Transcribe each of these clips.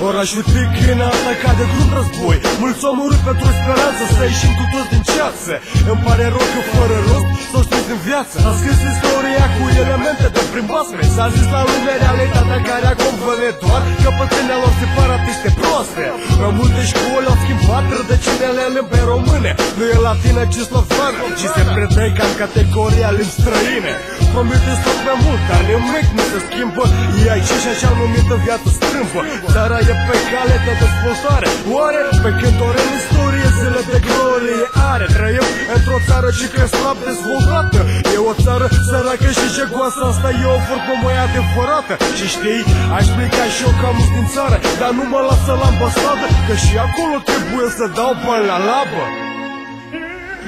Orașul Tichina atacat de grup război. Mulți omorât pentru speranță să ieșim cu toți din ceață. Îmi pare rău că fără rost s-au strâns în viață. A scris istoria cu elemente de prin basme. S-a zis la lumea realitatea care acum văne doar căpățânea lor separatiste proaste. În multe școli au schimbat rădăcinele limbii române. Nu e latină, ci slovan, ci se predă ca în categoria limbi străine. Promite tot mai mult, dar nimic nu se schimbă. Ei aici și așa numită viață strâmbă. Țara e pe cale de dezvoltare. Oare pe când ori în istorie zile de glorie are? Trăim într-o țară și că slab dezvoltată. E o țară săracă și jegoasă. Asta e o vorbă mai adevărată. Și știi, aș pleca și eu cam din țară, dar nu mă lasă la ambasadă, că și acolo trebuie să dau bani la labă.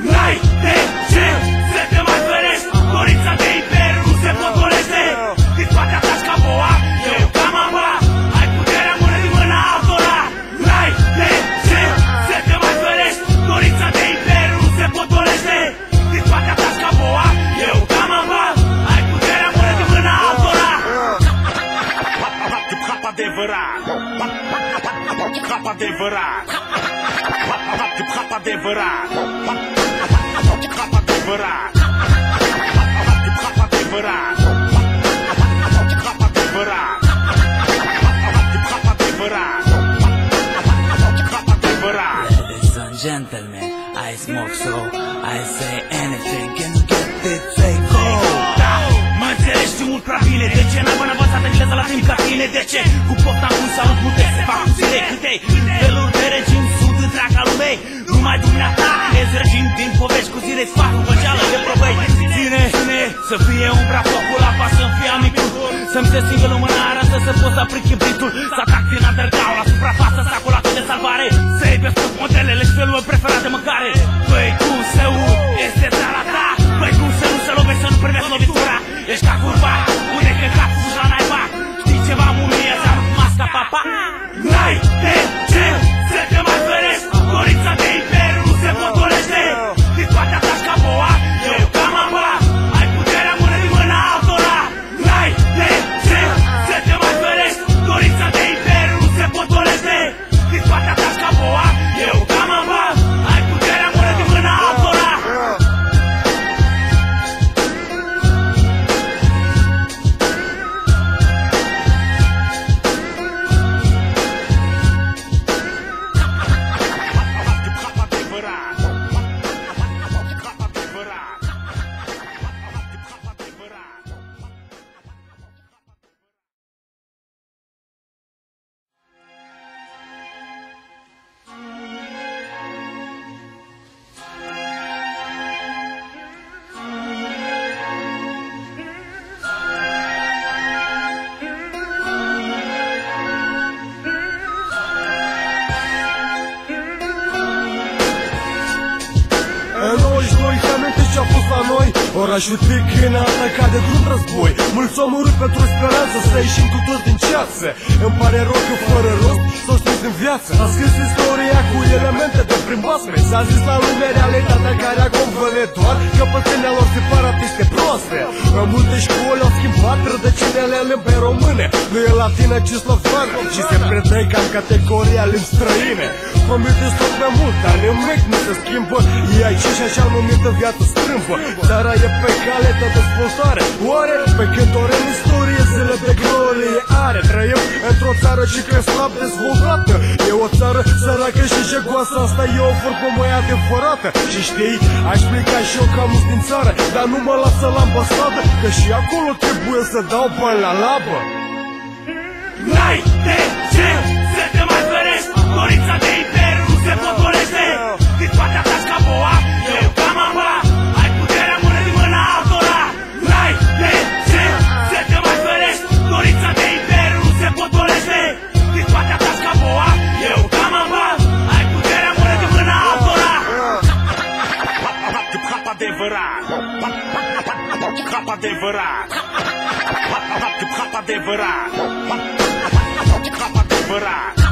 N-ai de ce să te mai ferești. Dorința de imperiu nu se potolește. Din toate ataci ca boa, eu ca mama. Ai puterea mână din mâna altora. N-ai de ce să te mai ferești. Dorința de imperiu nu se potolește. Din toate ataci ca boa, eu ca mama. Ai puterea mână din mâna altora. Hip-hop adevărat. Hip-hop adevărat. Hip-hop adevărat. Hip-hop adevărat. Hip-hop adevărat. Hip-hop adevărat. Hip-hop adevărat. Hip-hop adevărat. Ladies and gentlemen, I smoke so I say anything and get it, say go. Da, mă înțelegi tu mult prea bine. De ce n-am învățat engleză la timp ca tine? De ce? Cu pofta cum salut puteți să fac zile câte feluri de regim sunt întreaga lumei. Numai dumneata îți regim din povești cu zile fac cu băgeală de probăi. Ține să fie umbra focul, apa să-mi fie amicul. Să-mi se stingă lumânarea, să pot să aprind chibritul. Să atac din underground la suprafață, sacul acul de salvare. Să iubesc tot modelele și felul meu preferat de mâncare. Băi, cum să este țara ta? Băi, cum să nu se lovești, să nu primești lovitura? Ești ca curva, unde că cap fugi la naiba. Știi ceva, mumie, să arunc masca, papa? N-ai de ce să te mai ferești. Dorința de imperiu nu se potolește. Din toate ataci ca boa, eu ca mama. Ai puterea mână din mâna altora. N-ai de ce să te mai ferești. Dorința de imperiu nu se potolește. Din toate ataci ca boa, eu ca mama. Ai puterea mână din mâna altora. Ce-a fost la noi? Orașul Tichina atacat de grup război. Mulți omorât pentru speranță să ieșim cu toți din ceață. Îmi pare rău că fără rost s-au strâns în viață. A scris istoria cu elemente de prin basme. S-a zis la lumea realitatea care acum văne doar căpățânea lor separatiste proaste. În multe școli au schimbat rădăcinele limbii române. Nu e latină, ci slovan, și se predă ca în categoria limbi străine. Promite tot mai mult, dar nimic nu se schimbă. Ei aici și așa numită viață strâmbă. Țara e pe cale de dezvoltare. Oare pe când ori în istorie zile de glorie are? Trăim într-o țară și că slab dezvoltată. E o țară săracă și jegoasă. Asta e o vorbă mai adevărată. Și știi, aș pleca și eu cam din țară, dar nu mă lasă la ambasadă, că și acolo trebuie să dau bani la labă. N-ai de ce să te mai ferești. Dorința de imperiu nu se potolește. Din toate ataci ca boa, eu ca mama. Ai puterea mână din mâna altora. N-ai de ce să te mai ferești. Dorința de imperiu nu se potolește. Din toate ataci ca boa, eu ca mama. Ai puterea mână din mâna altora. Hip-hop adevărat. Hip-hop adevărat. Hip-hop adevărat. Hip-hop adevărat.